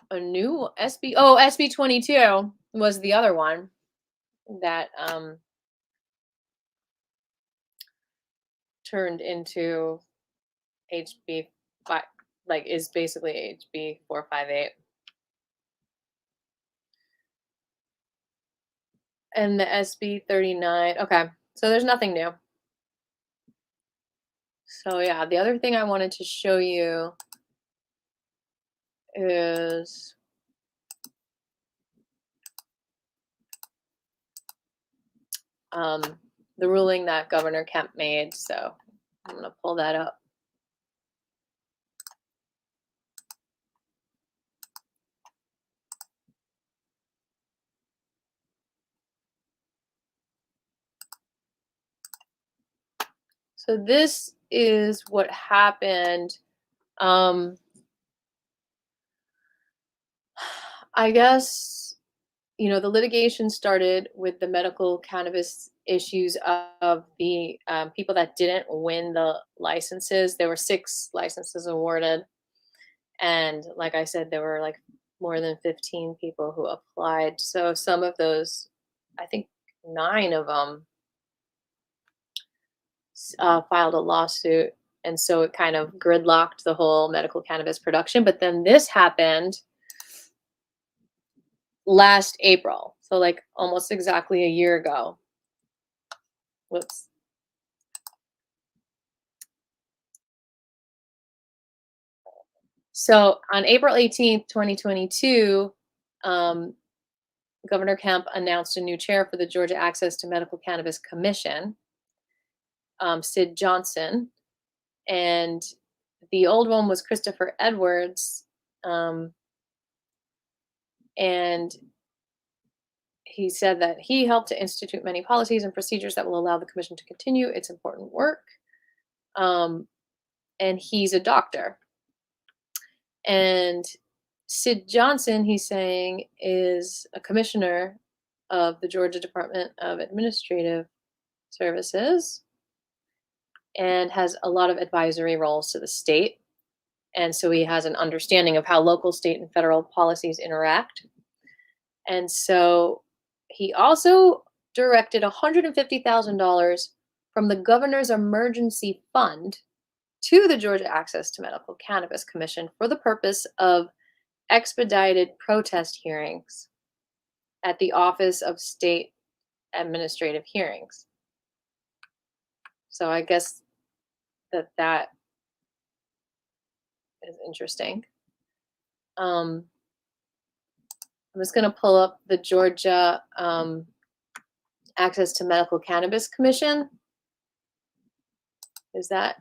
a new SB. Oh, SB22 was the other one that turned into HB5, like, is basically HB458. And the SB39. Okay, so there's nothing new. So yeah, the other thing I wanted to show you is the ruling that Governor Kemp made. So I'm going to pull that up. So this is what happened. I guess, you know, the litigation started with the medical cannabis issues of the people that didn't win the licenses. There were 6 licenses awarded. And like I said, there were like more than 15 people who applied. So some of those, I think 9 of them filed a lawsuit. And so it kind of gridlocked the whole medical cannabis production. But then this happened last April. So like almost exactly a year ago. Whoops. So on April 18th, 2022, Governor Kemp announced a new chair for the Georgia Access to Medical Cannabis Commission, Sid Johnson. And the old one was Christopher Edwards. And he said that he helped to institute many policies and procedures that will allow the commission to continue its important work. And he's a doctor. And Sid Johnson, he's saying, is a commissioner of the Georgia Department of Administrative Services and has a lot of advisory roles to the state. And so he has an understanding of how local, state, and federal policies interact. And so he also directed $150,000 from the governor's emergency fund to the Georgia Access to Medical Cannabis Commission for the purpose of expedited protest hearings at the Office of State Administrative Hearings. So I guess that is interesting. I'm just going to pull up the Georgia Access to Medical Cannabis Commission. Is that?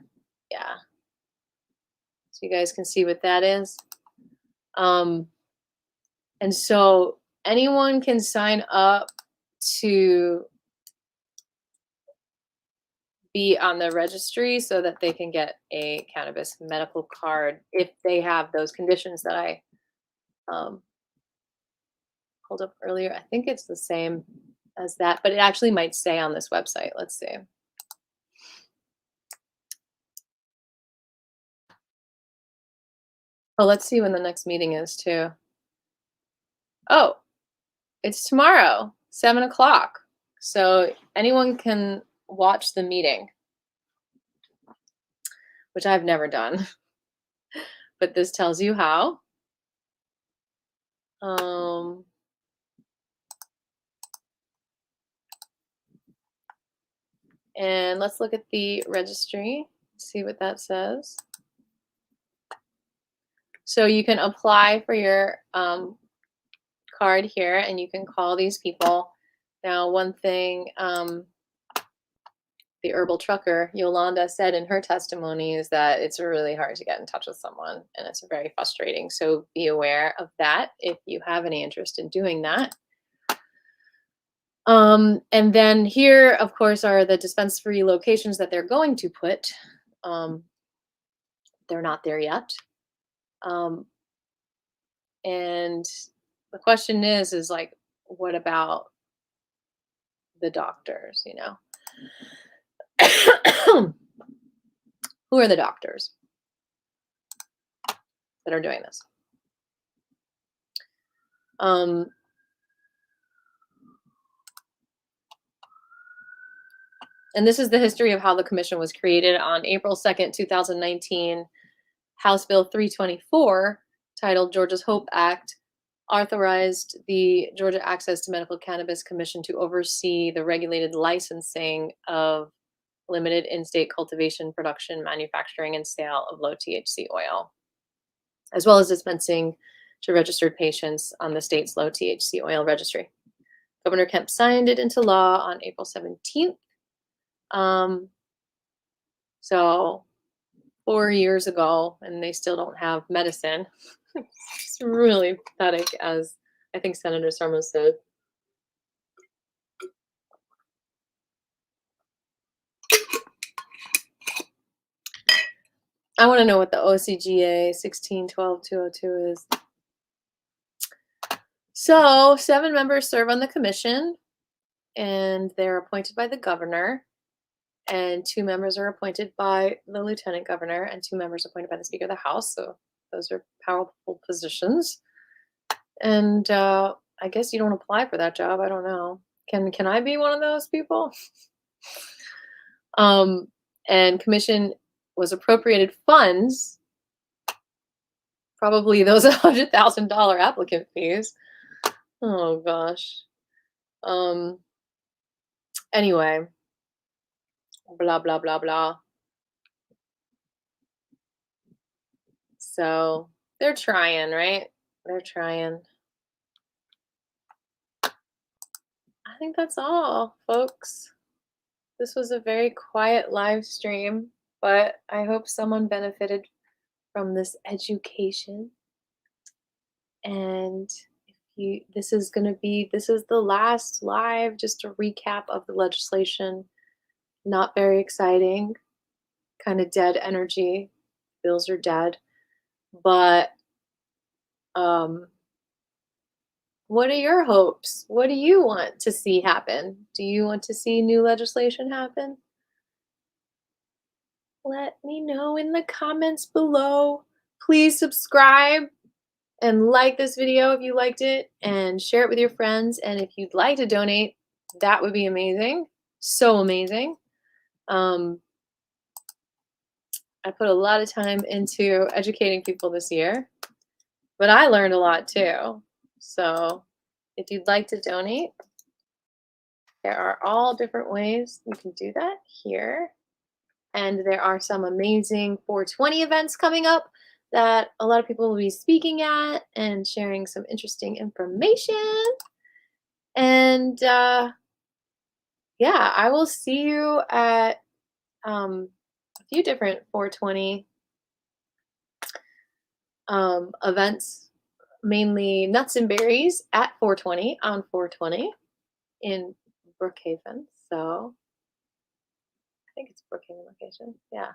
Yeah. So you guys can see what that is. And so anyone can sign up to be on the registry so that they can get a cannabis medical card if they have those conditions that I pulled up earlier. I think it's the same as that, but it actually might say on this website. Let's see. Oh, let's see when the next meeting is too. Oh, it's tomorrow, 7 o'clock. So anyone can watch the meeting, which I've never done, but this tells you how. And let's look at the registry, see what that says. So you can apply for your card here and you can call these people. Now, one thing the herbal trucker, Yolanda, said in her testimony is that it's really hard to get in touch with someone and it's very frustrating. So be aware of that if you have any interest in doing that. And then here, of course, are the dispensary locations that they're going to put. They're not there yet. And the question is like, what about the doctors, you know? Who are the doctors that are doing this? And this is the history of how the commission was created. On April 2nd, 2019, House Bill 324, titled Georgia's HOPE Act, authorized the Georgia Access to Medical Cannabis Commission to oversee the regulated licensing of limited in-state cultivation, production, manufacturing, and sale of low THC oil, as well as dispensing to registered patients on the state's low THC oil registry. Governor Kemp signed it into law on April 17th. So 4 years ago, and they still don't have medicine. It's really pathetic, as I think Senator Setzler said. I want to know what the OCGA 1612-202 is. So 7 members serve on the commission, and they're appointed by the governor, and 2 members are appointed by the lieutenant governor, and 2 members appointed by the Speaker of the House. So those are powerful positions. And I guess you don't apply for that job. I don't know. Can I be one of those people? And commission was appropriated funds, probably those $100,000 applicant fees. Oh gosh. Anyway, blah blah blah blah. So they're trying, right? They're trying. I think that's all, folks. This was a very quiet live stream, but I hope someone benefited from this education. And this is the last live, just a recap of the legislation. Not very exciting, kind of dead energy. Bills are dead. But what are your hopes? What do you want to see happen? Do you want to see new legislation happen? Let me know in the comments below. Please subscribe and like this video if you liked it, and share it with your friends. And if you'd like to donate, that would be amazing. So amazing. I put a lot of time into educating people this year, but I learned a lot too. So if you'd like to donate, there are all different ways you can do that here. And there are some amazing 420 events coming up that a lot of people will be speaking at and sharing some interesting information. And yeah, I will see you at a few different 420 events, mainly Nuts and Berries at 420 on 420 in Brookhaven. So I think it's Brookhaven location. Yeah.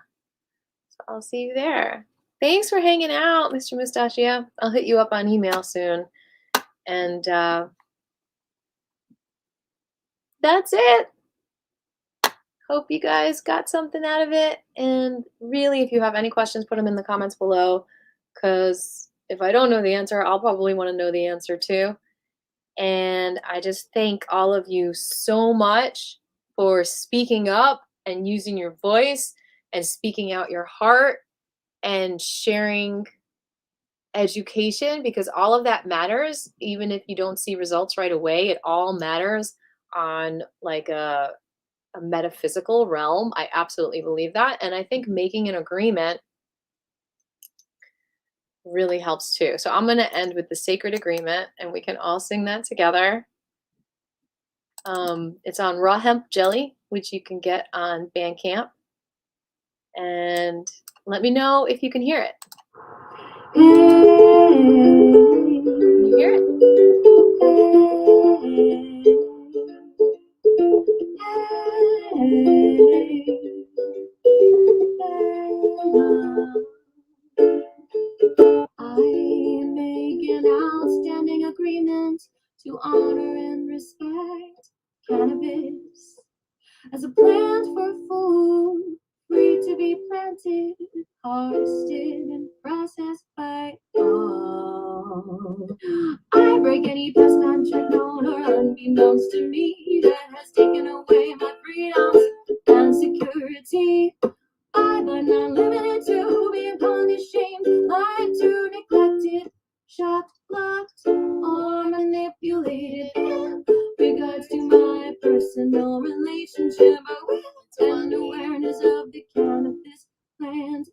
So I'll see you there. Thanks for hanging out, Mr. Mustachio. I'll hit you up on email soon. And that's it. Hope you guys got something out of it. And really, if you have any questions, put them in the comments below, because if I don't know the answer, I'll probably want to know the answer too. And I just thank all of you so much for speaking up and using your voice and speaking out your heart and sharing education, because all of that matters. Even if you don't see results right away, it all matters on like a metaphysical realm. I absolutely believe that. And I think making an agreement really helps too. So I'm going to end with the sacred agreement, and we can all sing that together. It's on raw hemp jelly, which you can get on Bandcamp. And let me know if you can hear it. Can you hear it? I make an outstanding agreement to honor and respect cannabis as a plant for food, free to be planted, harvested, and processed by all. I break any past contract known or unbeknownst to me that has taken away my freedoms and security. I but not limited to being punished, shamed, lied to, neglected, shocked, blocked, or manipulated in regards to my personal relationship with and awareness of the cannabis plant.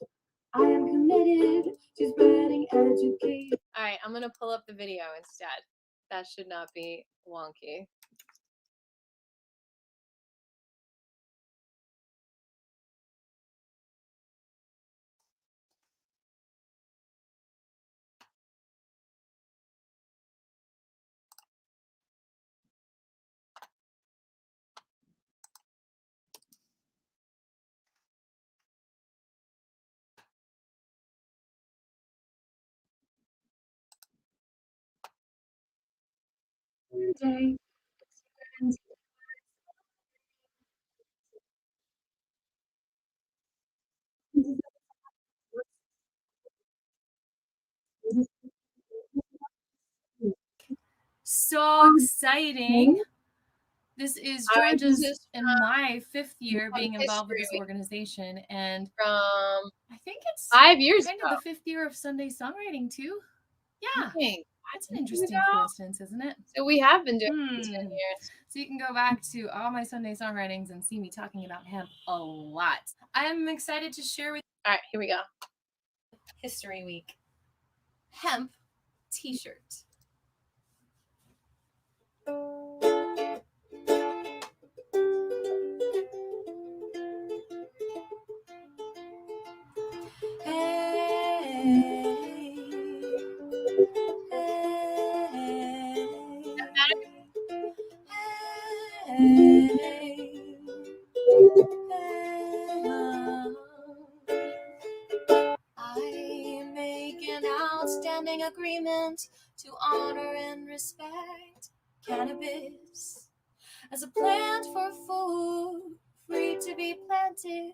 I am committed to spreading education. All right, I'm gonna pull up the video instead. That should not be wonky. So exciting. This is All right, this Georgia's is and my 5th year being involved with this history organization, and from I think it's 5 years kind ago. of the 5th year of Sunday songwriting too. Yeah, Dang, that's an 5 years interesting ago? coincidence, isn't it? So we have been doing it for 10 Hmm. years. So you can go back to all my Sunday songwritings and see me talking about hemp a lot. I'm excited to share with All right, here we go. History Week hemp t-shirt. I make an outstanding agreement to honor and respect cannabis as a plant for food, free to be planted,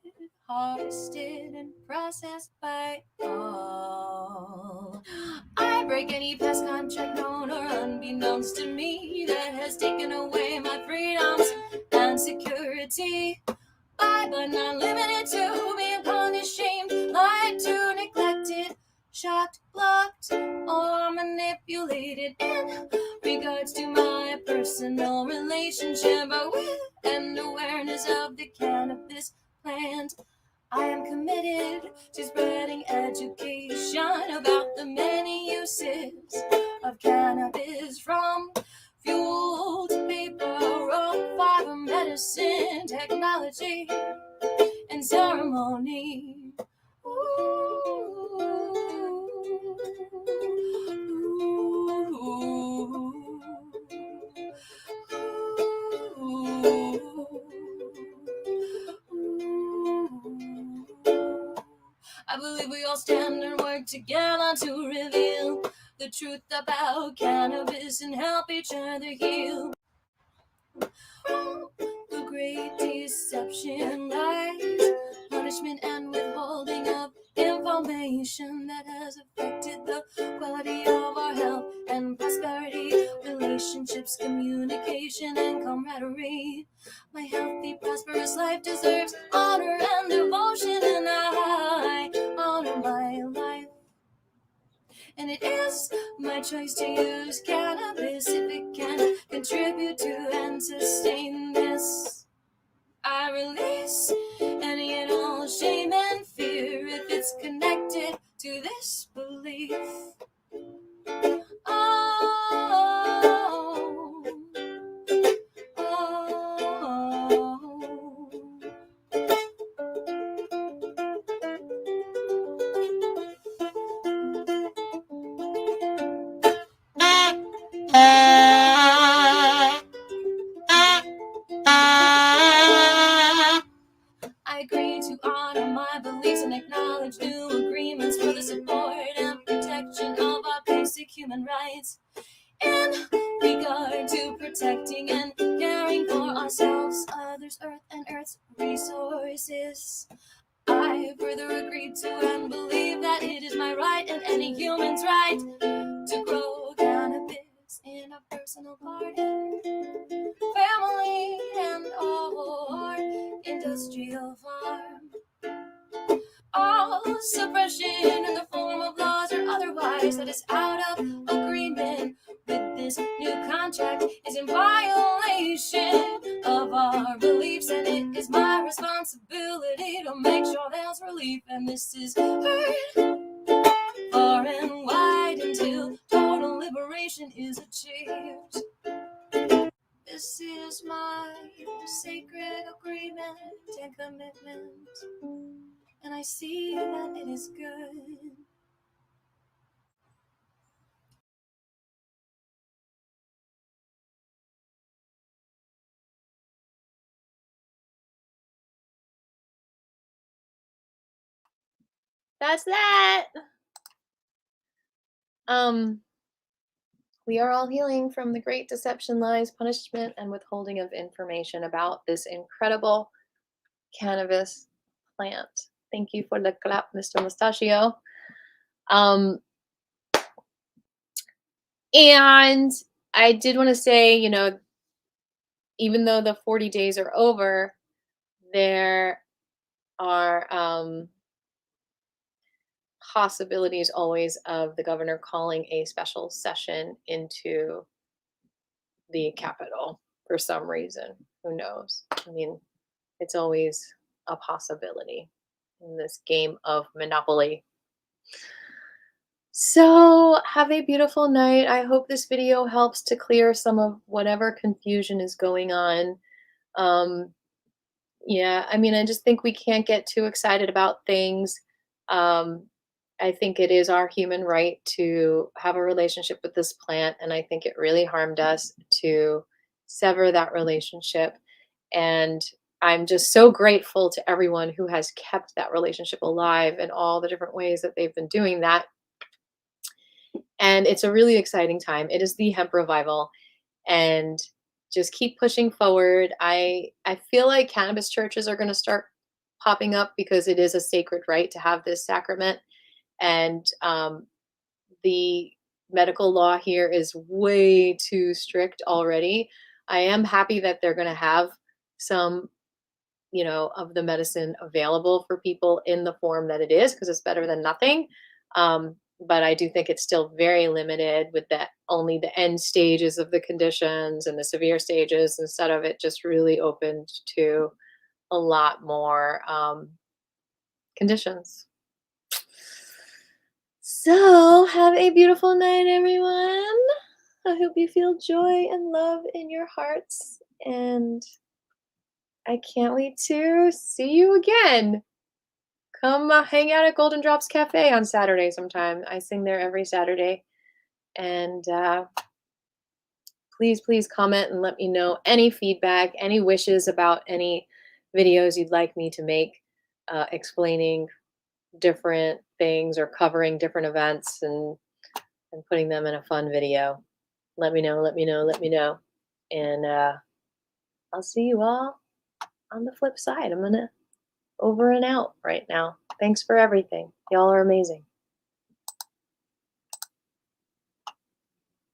harvested, and processed by all. I break any past contract known or unbeknownst to me that has taken away my freedoms and security. By but not limited to being punished, shamed, lied to, neglected, shocked, blocked, or manipulated in regards to my personal relationship with and awareness of the cannabis plant. I am committed to spreading education about the many uses of cannabis, from fuel to paper, rope, fiber, medicine, technology, and ceremony. I believe we all stand and work together to reveal the truth about cannabis and help each other heal. The great deception, lies, punishment, and withholding of information that has affected the quality of our health and prosperity, relationships, communication, and camaraderie. My healthy, prosperous life deserves honor and devotion, and I honor my life. And it is my choice to use cannabis if it can contribute to and sustain this. I release any and all shame and fear if it's connected to this belief. Oh, oh. I agree to honor my beliefs and acknowledge new agreements for the support and protection of our basic human rights. In regard to protecting and caring for ourselves, others, earth, and earth's resources, I further agree to and believe that it is my right and any human's right to grow cannabis in a personal garden, family, and or industrial farm. All suppression in the form of laws or otherwise that is out of agreement with this new contract is in violation of our beliefs, and it is my responsibility to make sure there's relief, and this is heard far and wide until total liberation is achieved. This is my sacred agreement and commitment, and I see that it is good. That's that. we are all healing from the great deception, lies, punishment, and withholding of information about this incredible cannabis plant. Thank you for the clap, Mr. Mustachio. And I did want to say, you know, even though the 40 days are over, there are possibilities always of the governor calling a special session into the Capitol for some reason. Who knows? I mean, it's always a possibility in this game of Monopoly. So have a beautiful night. I hope this video helps to clear some of whatever confusion is going on. Yeah, I mean, I just think we can't get too excited about things. I think it is our human right to have a relationship with this plant, and I think it really harmed us to sever that relationship. And I'm just so grateful to everyone who has kept that relationship alive in all the different ways that they've been doing that. And it's a really exciting time. It is the hemp revival, and just keep pushing forward. I feel like cannabis churches are going to start popping up because it is a sacred right to have this sacrament. And the medical law here is way too strict already. I am happy that they're going to have some, you know, of the medicine available for people in the form that it is, because it's better than nothing. But I do think it's still very limited with that only the end stages of the conditions and the severe stages, instead of it just really opened to a lot more conditions. So have a beautiful night, everyone. I hope you feel joy and love in your hearts, and I can't wait to see you again. Come hang out at Golden Drops Cafe on Saturday sometime. I sing there every Saturday. And please, please comment and let me know any feedback, any wishes about any videos you'd like me to make, explaining different things or covering different events and putting them in a fun video. Let me know, let me know, let me know. And I'll see you all on the flip side. I'm going to over and out right now. Thanks for everything. Y'all are amazing.